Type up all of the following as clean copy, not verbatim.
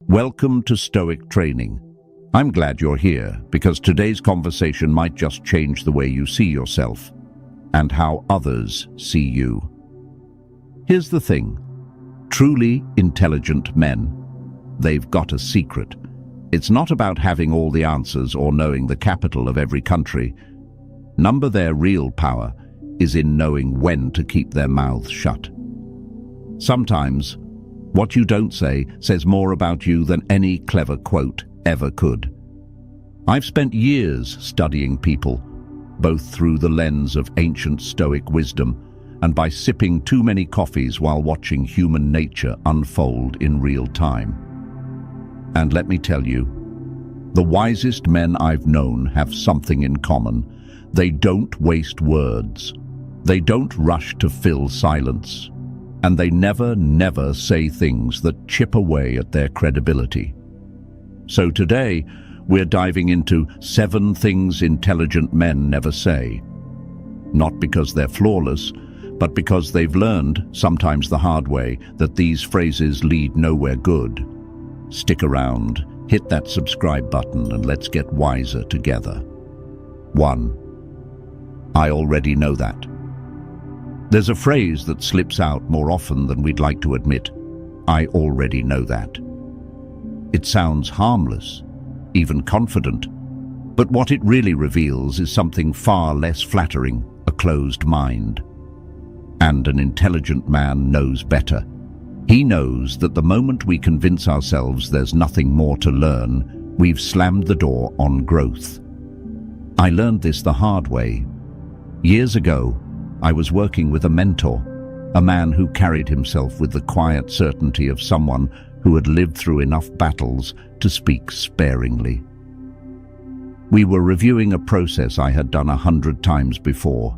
Welcome to Stoic Training. I'm glad you're here because today's conversation might just change the way you see yourself and how others see you. Here's the thing. Truly intelligent men, they've got a secret. It's not about having all the answers or knowing the capital of every country. Their real power is in knowing when to keep their mouths shut. Sometimes, what you don't say says more about you than any clever quote ever could. I've spent years studying people, both through the lens of ancient Stoic wisdom and by sipping too many coffees while watching human nature unfold in real time. And let me tell you, the wisest men I've known have something in common. They don't waste words. They don't rush to fill silence. And they never say things that chip away at their credibility. So today, we're diving into 7 things intelligent men never say. Not because they're flawless, but because they've learned, sometimes the hard way, that these phrases lead nowhere good. Stick around, hit that subscribe button, and let's get wiser together. 1. I already know that. There's a phrase that slips out more often than we'd like to admit. I already know that. It sounds harmless, even confident, but what it really reveals is something far less flattering, a closed mind. And an intelligent man knows better. He knows that the moment we convince ourselves there's nothing more to learn, we've slammed the door on growth. I learned this the hard way. Years ago, I was working with a mentor, a man who carried himself with the quiet certainty of someone who had lived through enough battles to speak sparingly. We were reviewing a process I had done 100 times before.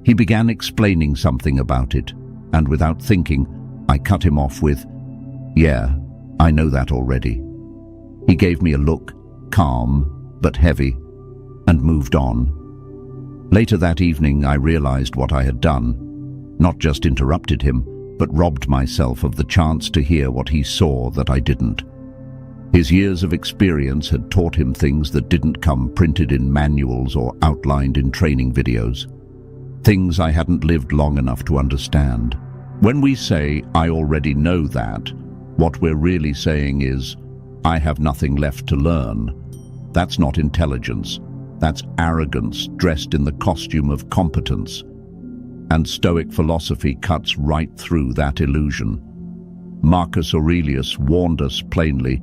He began explaining something about it, and without thinking, I cut him off with, "Yeah, I know that already." He gave me a look, calm but heavy, and moved on. Later that evening, I realized what I had done. Not just interrupted him, but robbed myself of the chance to hear what he saw that I didn't. His years of experience had taught him things that didn't come printed in manuals or outlined in training videos. Things I hadn't lived long enough to understand. When we say, "I already know that," what we're really saying is, "I have nothing left to learn." That's not intelligence. That's arrogance dressed in the costume of competence. And Stoic philosophy cuts right through that illusion. Marcus Aurelius warned us plainly,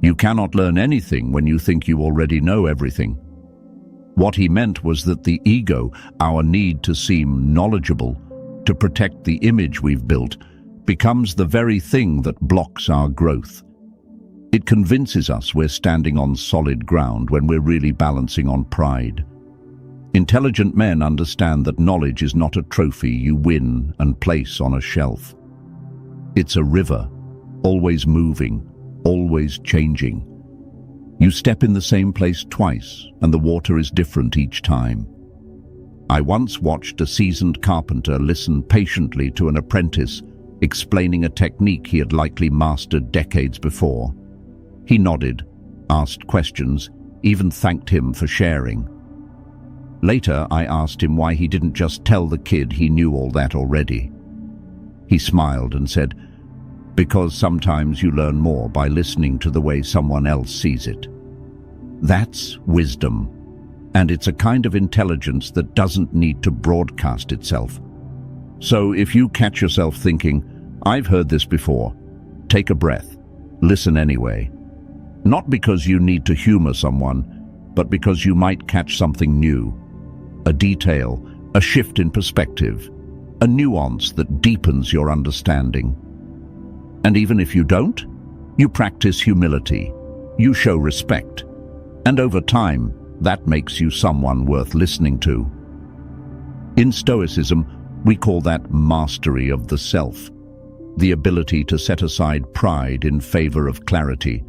"You cannot learn anything when you think you already know everything." What he meant was that the ego, our need to seem knowledgeable, to protect the image we've built, becomes the very thing that blocks our growth. It convinces us we're standing on solid ground when we're really balancing on pride. Intelligent men understand that knowledge is not a trophy you win and place on a shelf. It's a river, always moving, always changing. You step in the same place twice, and the water is different each time. I once watched a seasoned carpenter listen patiently to an apprentice explaining a technique he had likely mastered decades before. He nodded, asked questions, even thanked him for sharing. Later, I asked him why he didn't just tell the kid he knew all that already. He smiled and said, "Because sometimes you learn more by listening to the way someone else sees it." That's wisdom, and it's a kind of intelligence that doesn't need to broadcast itself. So if you catch yourself thinking, "I've heard this before," take a breath, listen anyway. Not because you need to humor someone, but because you might catch something new. A detail, a shift in perspective, a nuance that deepens your understanding. And even if you don't, you practice humility, you show respect, and over time, that makes you someone worth listening to. In Stoicism, we call that mastery of the self, the ability to set aside pride in favor of clarity,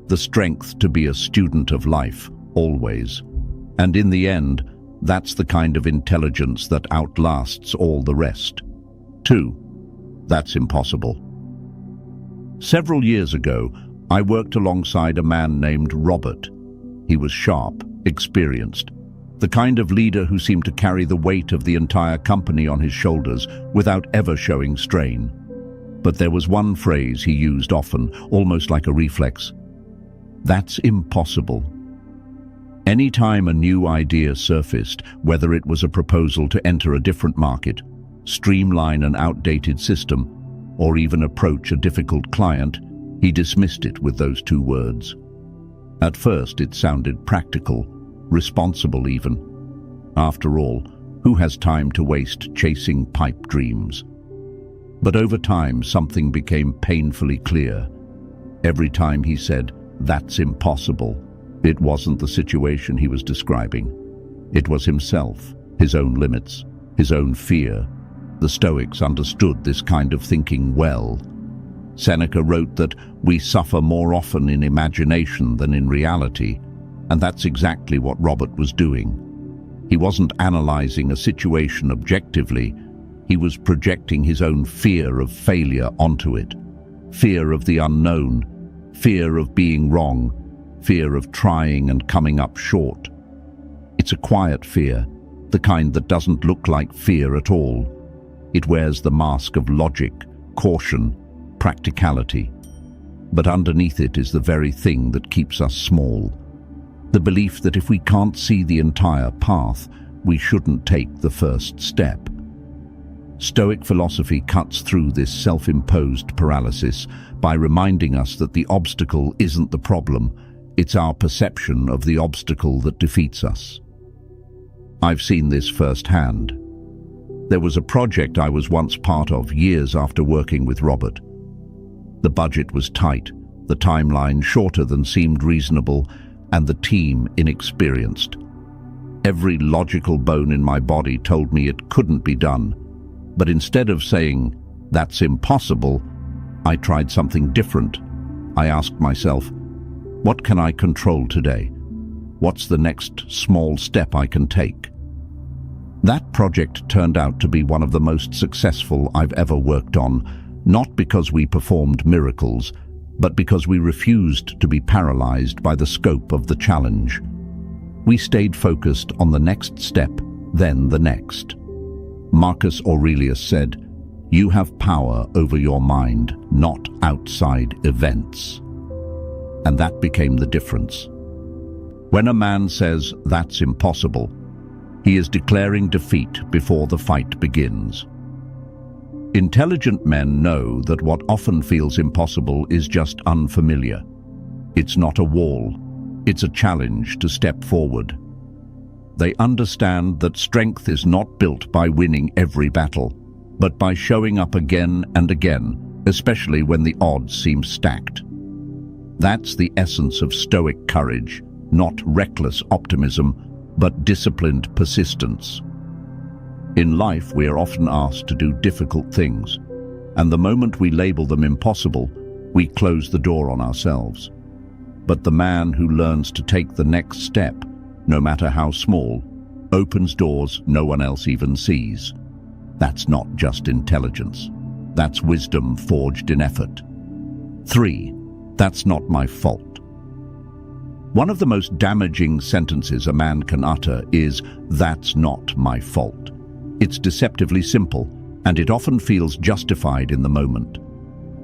the strength to be a student of life, always. And in the end, that's the kind of intelligence that outlasts all the rest. 2. That's impossible. Several years ago, I worked alongside a man named Robert. He was sharp, experienced, the kind of leader who seemed to carry the weight of the entire company on his shoulders without ever showing strain. But there was one phrase he used often, almost like a reflex. "That's impossible." Anytime a new idea surfaced, whether it was a proposal to enter a different market, streamline an outdated system, or even approach a difficult client, he dismissed it with those two words. At first it sounded practical, responsible even. After all, who has time to waste chasing pipe dreams? But over time something became painfully clear. Every time he said, "That's impossible," it wasn't the situation he was describing. It was himself, his own limits, his own fear. The Stoics understood this kind of thinking well. Seneca wrote that we suffer more often in imagination than in reality, and that's exactly what Robert was doing. He wasn't analyzing a situation objectively, he was projecting his own fear of failure onto it. Fear of the unknown, fear of being wrong, fear of trying and coming up short. It's a quiet fear, the kind that doesn't look like fear at all. It wears the mask of logic, caution, practicality. But underneath it is the very thing that keeps us small. The belief that if we can't see the entire path, we shouldn't take the first step. Stoic philosophy cuts through this self-imposed paralysis by reminding us that the obstacle isn't the problem, it's our perception of the obstacle that defeats us. I've seen this firsthand. There was a project I was once part of years after working with Robert. The budget was tight, the timeline shorter than seemed reasonable, and the team inexperienced. Every logical bone in my body told me it couldn't be done, but instead of saying, "That's impossible," I tried something different. I asked myself, what can I control today? What's the next small step I can take? That project turned out to be one of the most successful I've ever worked on, not because we performed miracles, but because we refused to be paralyzed by the scope of the challenge. We stayed focused on the next step, then the next. Marcus Aurelius said, "You have power over your mind, not outside events." And that became the difference. When a man says, "That's impossible," he is declaring defeat before the fight begins. Intelligent men know that what often feels impossible is just unfamiliar. It's not a wall, it's a challenge to step forward. They understand that strength is not built by winning every battle, but by showing up again and again, especially when the odds seem stacked. That's the essence of Stoic courage, not reckless optimism, but disciplined persistence. In life, we are often asked to do difficult things, and the moment we label them impossible, we close the door on ourselves. But the man who learns to take the next step, no matter how small, opens doors no one else even sees. That's not just intelligence. That's wisdom forged in effort. 3. That's not my fault. One of the most damaging sentences a man can utter is, "That's not my fault." It's deceptively simple, and it often feels justified in the moment.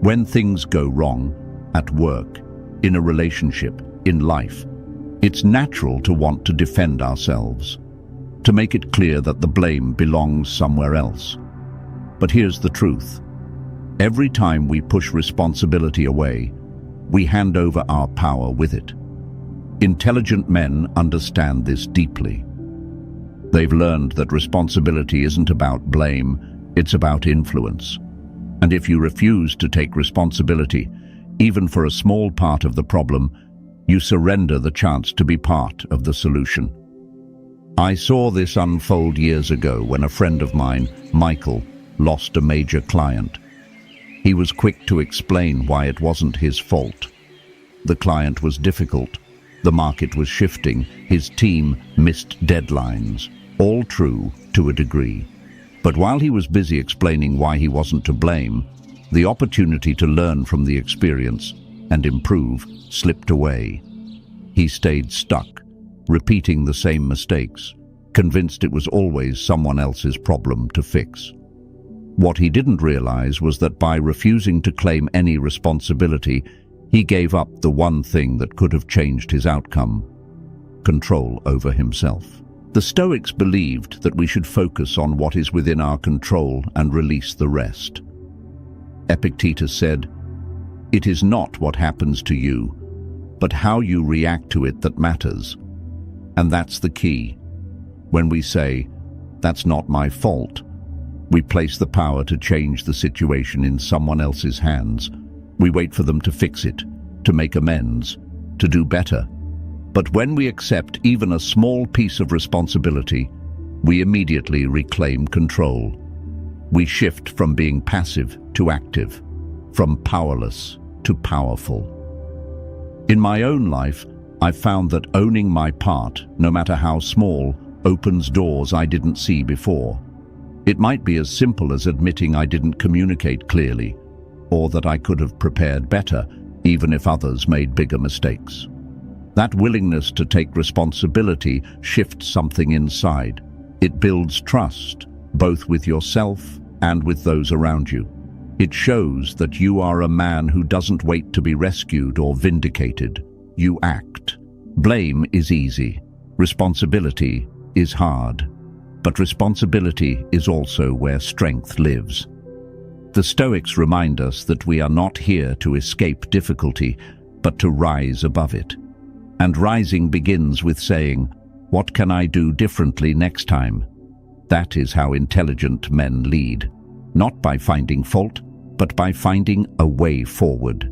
When things go wrong, at work, in a relationship, in life, it's natural to want to defend ourselves, to make it clear that the blame belongs somewhere else. But here's the truth. Every time we push responsibility away, we hand over our power with it. Intelligent men understand this deeply. They've learned that responsibility isn't about blame, it's about influence. And if you refuse to take responsibility, even for a small part of the problem, you surrender the chance to be part of the solution. I saw this unfold years ago when a friend of mine, Michael, lost a major client. He was quick to explain why it wasn't his fault. The client was difficult, the market was shifting, his team missed deadlines. All true to a degree. But while he was busy explaining why he wasn't to blame, the opportunity to learn from the experience and improve slipped away. He stayed stuck, repeating the same mistakes, convinced it was always someone else's problem to fix. What he didn't realize was that by refusing to claim any responsibility, he gave up the one thing that could have changed his outcome: control over himself. The Stoics believed that we should focus on what is within our control and release the rest. Epictetus said, "It is not what happens to you, but how you react to it that matters." And that's the key. When we say, "That's not my fault," we place the power to change the situation in someone else's hands. We wait for them to fix it, to make amends, to do better. But when we accept even a small piece of responsibility, we immediately reclaim control. We shift from being passive to active, from powerless to powerful. In my own life, I've found that owning my part, no matter how small, opens doors I didn't see before. It might be as simple as admitting I didn't communicate clearly, or that I could have prepared better, even if others made bigger mistakes. That willingness to take responsibility shifts something inside. It builds trust, both with yourself and with those around you. It shows that you are a man who doesn't wait to be rescued or vindicated. You act. Blame is easy. Responsibility is hard. But responsibility is also where strength lives. The Stoics remind us that we are not here to escape difficulty, but to rise above it. And rising begins with saying, "What can I do differently next time?" That is how intelligent men lead, not by finding fault, but by finding a way forward.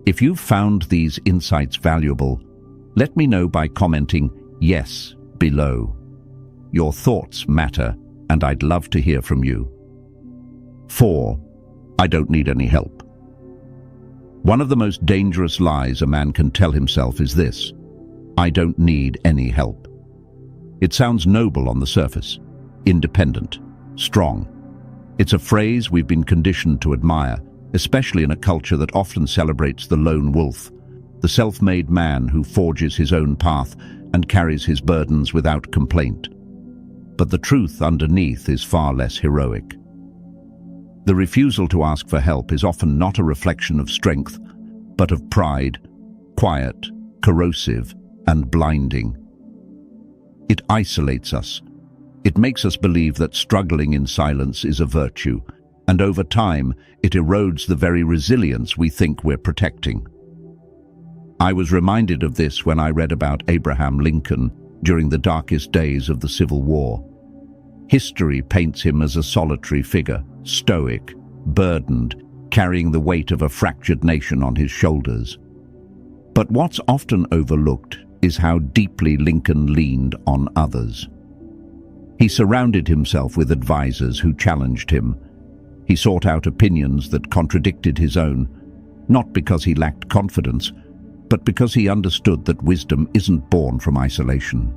If you've found these insights valuable, let me know by commenting "Yes" below. Your thoughts matter, and I'd love to hear from you. 4. I don't need any help. One of the most dangerous lies a man can tell himself is this: I don't need any help. It sounds noble on the surface, independent, strong. It's a phrase we've been conditioned to admire, especially in a culture that often celebrates the lone wolf, the self-made man who forges his own path and carries his burdens without complaint. But the truth underneath is far less heroic. The refusal to ask for help is often not a reflection of strength, but of pride, quiet, corrosive, and blinding. It isolates us. It makes us believe that struggling in silence is a virtue, and over time, it erodes the very resilience we think we're protecting. I was reminded of this when I read about Abraham Lincoln during the darkest days of the Civil War. History paints him as a solitary figure, stoic, burdened, carrying the weight of a fractured nation on his shoulders. But what's often overlooked is how deeply Lincoln leaned on others. He surrounded himself with advisors who challenged him. He sought out opinions that contradicted his own, not because he lacked confidence, but because he understood that wisdom isn't born from isolation.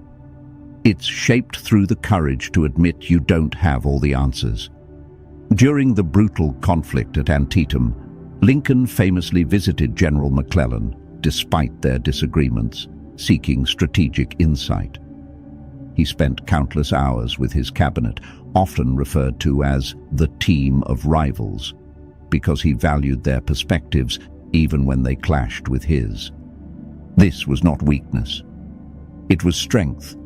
It's shaped through the courage to admit you don't have all the answers. During the brutal conflict at Antietam, Lincoln famously visited General McClellan, despite their disagreements, seeking strategic insight. He spent countless hours with his cabinet, often referred to as the team of rivals, because he valued their perspectives even when they clashed with his. This was not weakness. It was strength,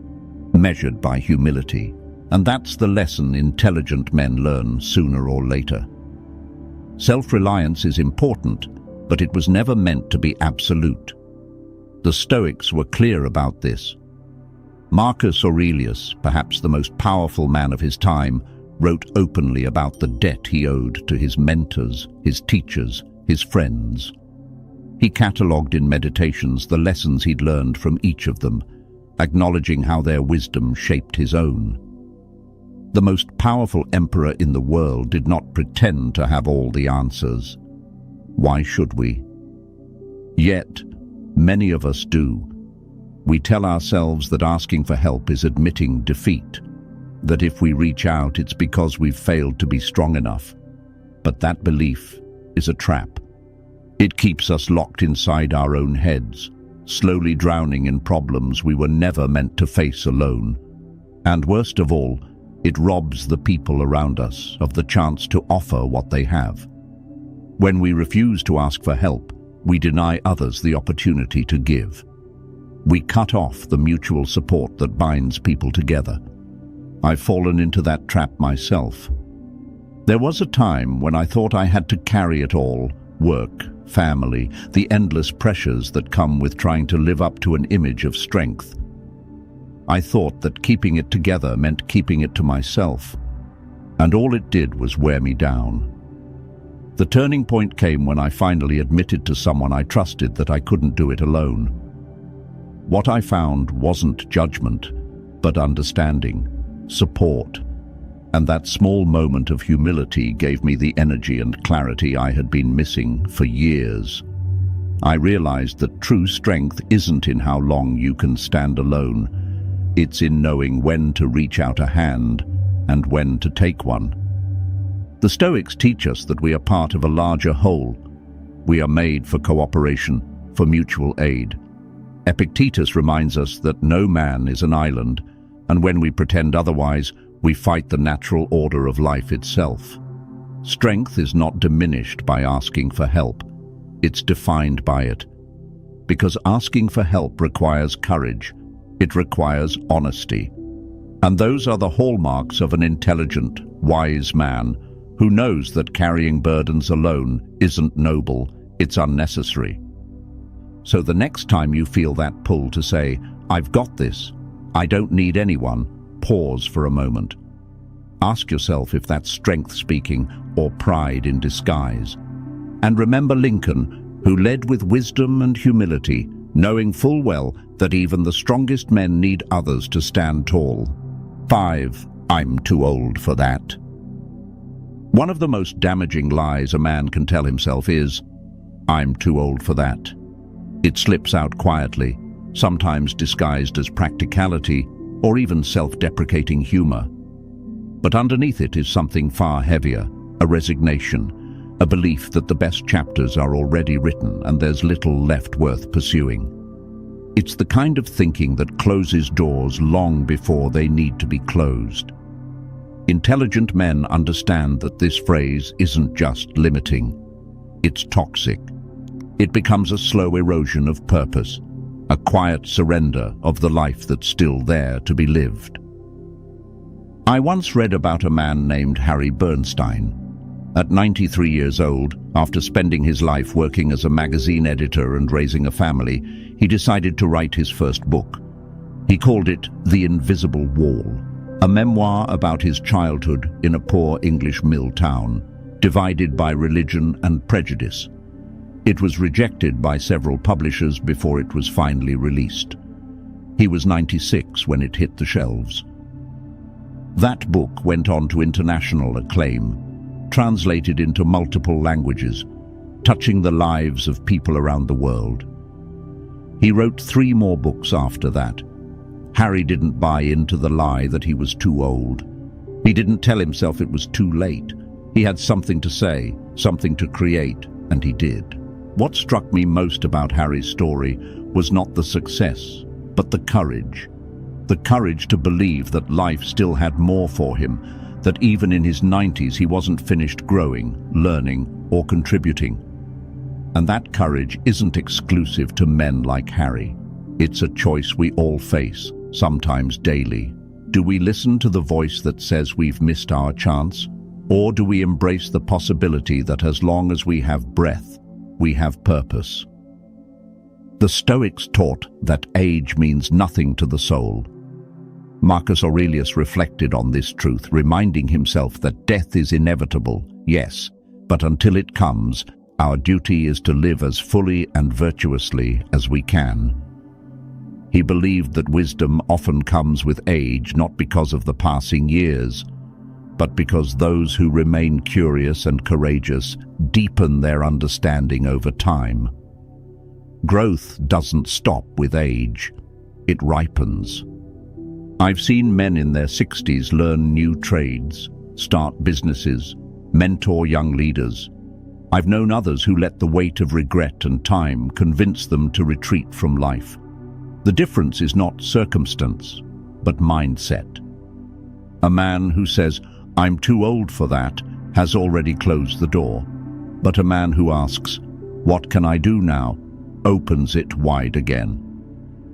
measured by humility, and that's the lesson intelligent men learn sooner or later. Self-reliance is important, but it was never meant to be absolute. The Stoics were clear about this. Marcus Aurelius, perhaps the most powerful man of his time, wrote openly about the debt he owed to his mentors, his teachers, his friends. He catalogued in Meditations the lessons he'd learned from each of them, acknowledging how their wisdom shaped his own. The most powerful emperor in the world did not pretend to have all the answers. Why should we? Yet, many of us do. We tell ourselves that asking for help is admitting defeat, that if we reach out, it's because we've failed to be strong enough. But that belief is a trap. It keeps us locked inside our own heads, slowly drowning in problems we were never meant to face alone. And worst of all, it robs the people around us of the chance to offer what they have. When we refuse to ask for help, we deny others the opportunity to give. We cut off the mutual support that binds people together. I've fallen into that trap myself. There was a time when I thought I had to carry it all: work, family, the endless pressures that come with trying to live up to an image of strength. I thought that keeping it together meant keeping it to myself, and all it did was wear me down. The turning point came when I finally admitted to someone I trusted that I couldn't do it alone. What I found wasn't judgment, but understanding, support, and that small moment of humility gave me the energy and clarity I had been missing for years. I realized that true strength isn't in how long you can stand alone. It's in knowing when to reach out a hand and when to take one. The Stoics teach us that we are part of a larger whole. We are made for cooperation, for mutual aid. Epictetus reminds us that no man is an island, and when we pretend otherwise, we fight the natural order of life itself. Strength is not diminished by asking for help. It's defined by it. Because asking for help requires courage. It requires honesty. And those are the hallmarks of an intelligent, wise man who knows that carrying burdens alone isn't noble, it's unnecessary. So the next time you feel that pull to say, "I've got this, I don't need anyone," pause for a moment. Ask yourself if that's strength speaking or pride in disguise. And remember Lincoln, who led with wisdom and humility, knowing full well that even the strongest men need others to stand tall. 5. I'm too old for that. One of the most damaging lies a man can tell himself is, "I'm too old for that." It slips out quietly, sometimes disguised as practicality or even self-deprecating humor. But underneath it is something far heavier, a resignation, a belief that the best chapters are already written and there's little left worth pursuing. It's the kind of thinking that closes doors long before they need to be closed. Intelligent men understand that this phrase isn't just limiting, it's toxic. It becomes a slow erosion of purpose, a quiet surrender of the life that's still there to be lived. I once read about a man named Harry Bernstein. At 93 years old, after spending his life working as a magazine editor and raising a family, he decided to write his first book. He called it The Invisible Wall, a memoir about his childhood in a poor English mill town, divided by religion and prejudice. It was rejected by several publishers before it was finally released. He was 96 when it hit the shelves. That book went on to international acclaim, translated into multiple languages, touching the lives of people around the world. He wrote 3 more books after that. Harry didn't buy into the lie that he was too old. He didn't tell himself it was too late. He had something to say, something to create, and he did. What struck me most about Harry's story was not the success, but the courage. The courage to believe that life still had more for him, that even in his 90s he wasn't finished growing, learning, or contributing. And that courage isn't exclusive to men like Harry. It's a choice we all face, sometimes daily. Do we listen to the voice that says we've missed our chance? Or do we embrace the possibility that as long as we have breath, we have purpose? The Stoics taught that age means nothing to the soul. Marcus Aurelius reflected on this truth, reminding himself that death is inevitable, yes, but until it comes, our duty is to live as fully and virtuously as we can. He believed that wisdom often comes with age, not because of the passing years, but because those who remain curious and courageous deepen their understanding over time. Growth doesn't stop with age, it ripens. I've seen men in their 60s learn new trades, start businesses, mentor young leaders. I've known others who let the weight of regret and time convince them to retreat from life. The difference is not circumstance, but mindset. A man who says, "I'm too old for that," has already closed the door. But a man who asks, "What can I do now?" opens it wide again.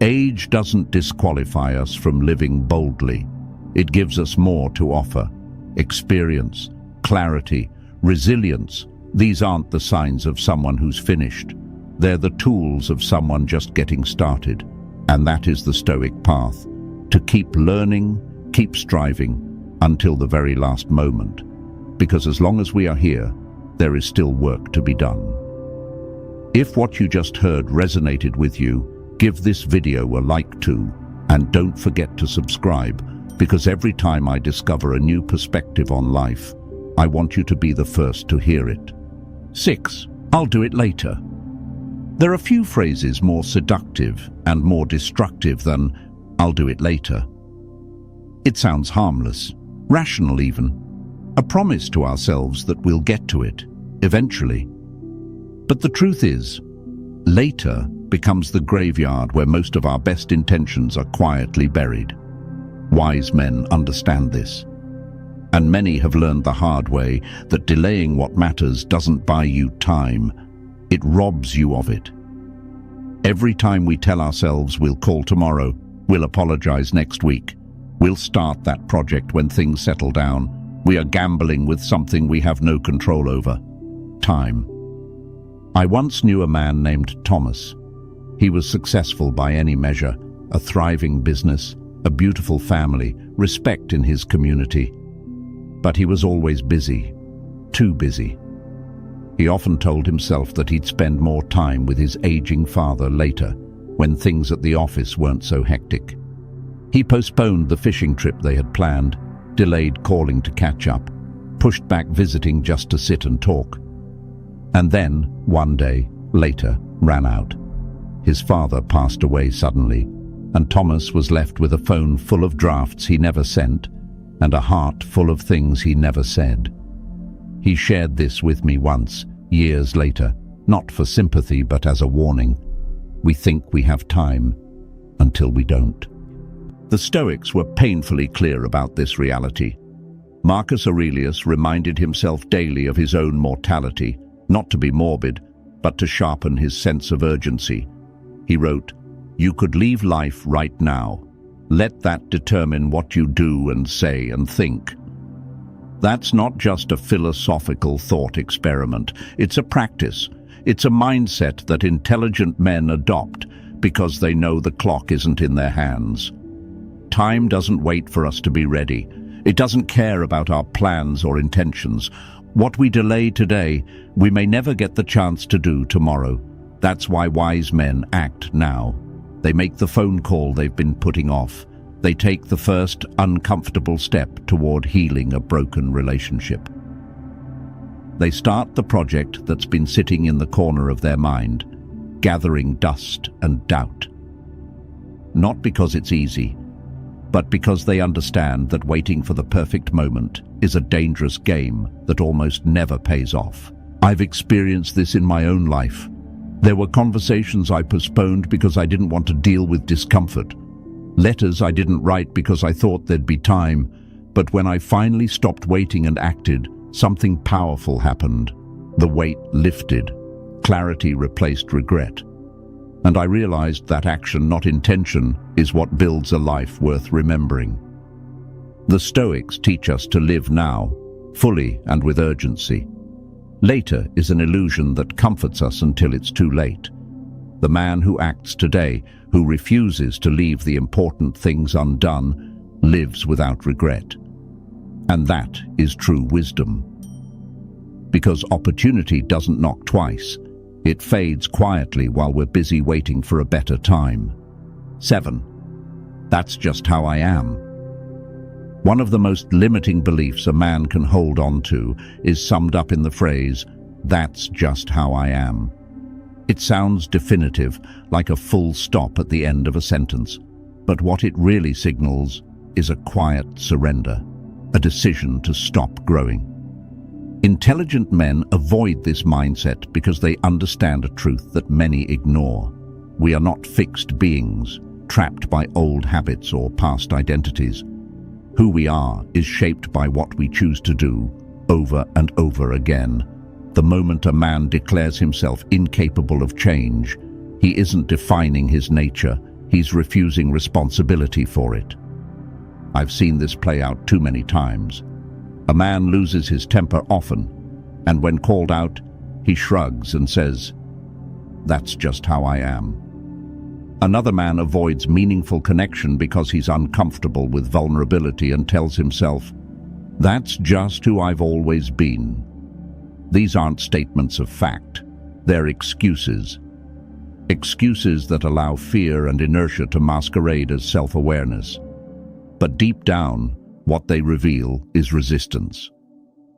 Age doesn't disqualify us from living boldly. It gives us more to offer. Experience, clarity, resilience. These aren't the signs of someone who's finished. They're the tools of someone just getting started. And that is the Stoic path. To keep learning, keep striving, until the very last moment. Because as long as we are here, there is still work to be done. If what you just heard resonated with you, give this video a like too, and don't forget to subscribe, because every time I discover a new perspective on life, I want you to be the first to hear it. 6. I'll do it later. There are few phrases more seductive and more destructive than "I'll do it later." It sounds harmless, rational even, a promise to ourselves that we'll get to it, eventually. But the truth is, later becomes the graveyard where most of our best intentions are quietly buried. Wise men understand this, and many have learned the hard way that delaying what matters doesn't buy you time, it robs you of it. Every time we tell ourselves we'll call tomorrow, we'll apologize next week, we'll start that project when things settle down, we are gambling with something we have no control over: time. I once knew a man named Thomas. He was successful by any measure, a thriving business, a beautiful family, respect in his community. But he was always busy, too busy. He often told himself that he'd spend more time with his aging father later, when things at the office weren't so hectic. He postponed the fishing trip they had planned, delayed calling to catch up, pushed back visiting just to sit and talk. And then, one day, later, ran out. His father passed away suddenly, and Thomas was left with a phone full of drafts he never sent, and a heart full of things he never said. He shared this with me once, years later, not for sympathy but as a warning. We think we have time, until we don't. The Stoics were painfully clear about this reality. Marcus Aurelius reminded himself daily of his own mortality, not to be morbid, but to sharpen his sense of urgency. He wrote, "You could leave life right now. Let that determine what you do and say and think." That's not just a philosophical thought experiment. It's a practice. It's a mindset that intelligent men adopt because they know the clock isn't in their hands. Time doesn't wait for us to be ready. It doesn't care about our plans or intentions. What we delay today, we may never get the chance to do tomorrow. That's why wise men act now. They make the phone call they've been putting off. They take the first uncomfortable step toward healing a broken relationship. They start the project that's been sitting in the corner of their mind, gathering dust and doubt. Not because it's easy, but because they understand that waiting for the perfect moment is a dangerous game that almost never pays off. I've experienced this in my own life. There were conversations I postponed because I didn't want to deal with discomfort. Letters I didn't write because I thought there'd be time. But when I finally stopped waiting and acted, something powerful happened. The weight lifted. Clarity replaced regret. And I realized that action, not intention, is what builds a life worth remembering. The Stoics teach us to live now, fully and with urgency. Later is an illusion that comforts us until it's too late. The man who acts today, who refuses to leave the important things undone, lives without regret. And that is true wisdom. Because opportunity doesn't knock twice. It fades quietly while we're busy waiting for a better time. 7. That's just how I am. One of the most limiting beliefs a man can hold on to is summed up in the phrase, "That's just how I am." It sounds definitive, like a full stop at the end of a sentence, but what it really signals is a quiet surrender, a decision to stop growing. Intelligent men avoid this mindset because they understand a truth that many ignore. We are not fixed beings, trapped by old habits or past identities. Who we are is shaped by what we choose to do over and over again. The moment a man declares himself incapable of change, he isn't defining his nature, he's refusing responsibility for it. I've seen this play out too many times. A man loses his temper often, and when called out, he shrugs and says, "That's just how I am." Another man avoids meaningful connection because he's uncomfortable with vulnerability and tells himself, "That's just who I've always been." These aren't statements of fact, they're excuses. Excuses that allow fear and inertia to masquerade as self-awareness. But deep down, what they reveal is resistance.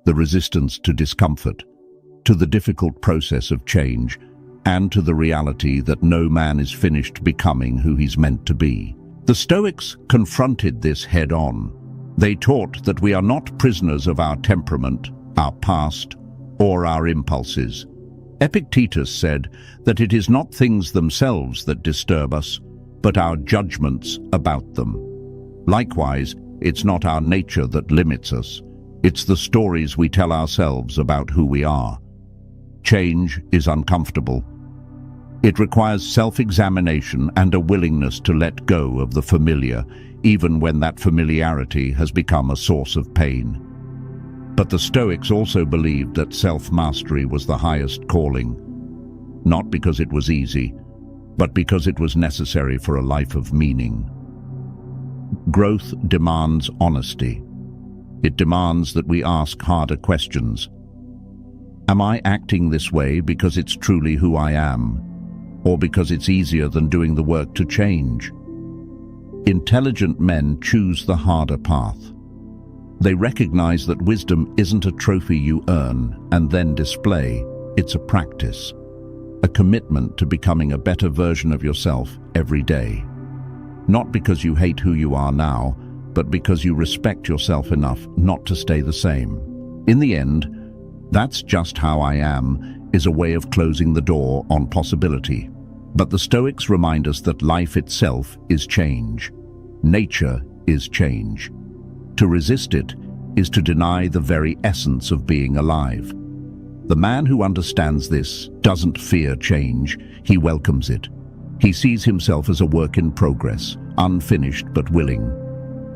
The resistance to discomfort, to the difficult process of change, and to the reality that no man is finished becoming who he's meant to be. The Stoics confronted this head-on. They taught that we are not prisoners of our temperament, our past, or our impulses. Epictetus said that it is not things themselves that disturb us, but our judgments about them. Likewise, it's not our nature that limits us. It's the stories we tell ourselves about who we are. Change is uncomfortable. It requires self-examination and a willingness to let go of the familiar, even when that familiarity has become a source of pain. But the Stoics also believed that self-mastery was the highest calling, not because it was easy, but because it was necessary for a life of meaning. Growth demands honesty. It demands that we ask harder questions. Am I acting this way because it's truly who I am, or because it's easier than doing the work to change? Intelligent men choose the harder path. They recognize that wisdom isn't a trophy you earn and then display, it's a practice, a commitment to becoming a better version of yourself every day. Not because you hate who you are now, but because you respect yourself enough not to stay the same. In the end, "That's just how I am" is a way of closing the door on possibility. But the Stoics remind us that life itself is change. Nature is change. To resist it is to deny the very essence of being alive. The man who understands this doesn't fear change, he welcomes it. He sees himself as a work in progress, unfinished but willing.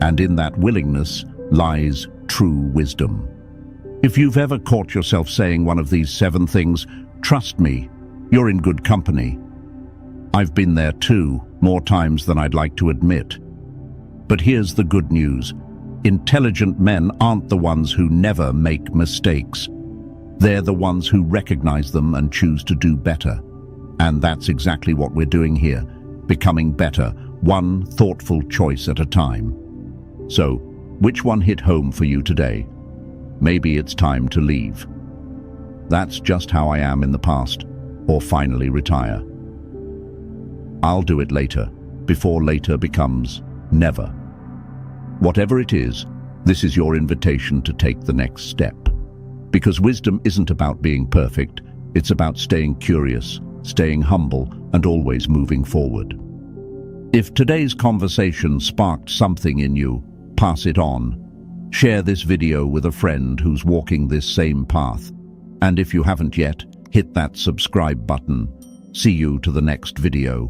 And in that willingness lies true wisdom. If you've ever caught yourself saying one of these 7 things, trust me, you're in good company. I've been there too, more times than I'd like to admit. But here's the good news. Intelligent men aren't the ones who never make mistakes. They're the ones who recognize them and choose to do better. And that's exactly what we're doing here, becoming better, one thoughtful choice at a time. So, which one hit home for you today? Maybe it's time to leave. That's just how I am in the past, or finally retire. I'll do it later, before later becomes never. Whatever it is, this is your invitation to take the next step. Because wisdom isn't about being perfect, it's about staying curious, staying humble, and always moving forward. If today's conversation sparked something in you, pass it on. Share this video with a friend who's walking this same path. And if you haven't yet, hit that subscribe button. See you to the next video.